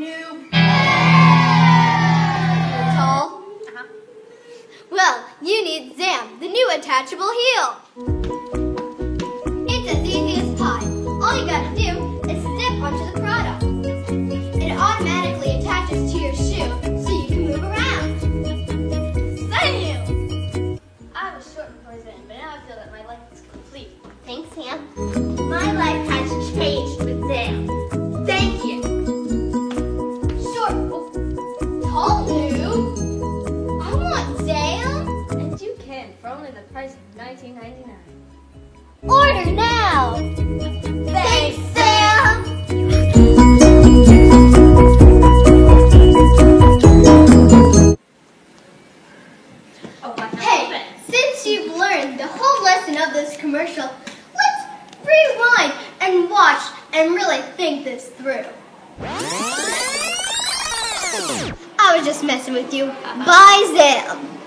noob. You're tall? Well, you need Zam, the new attachable heel. It's as easy as pie. All you gotta do is step onto the product. It automatically attaches to your shoe so you can move around. Zam! I was short before Zam, but now I feel that my life is complete. Thanks, Sam. My life has changed with Zam. Thank you. Short, tall noob. I want Zam. And you can for only the price of $19.99. Order now. Thanks, Sam. Hey, since you've learned the whole lesson of this commercial, let's rewind and watch and really think this through. I was just messing with you. Bye, Zam.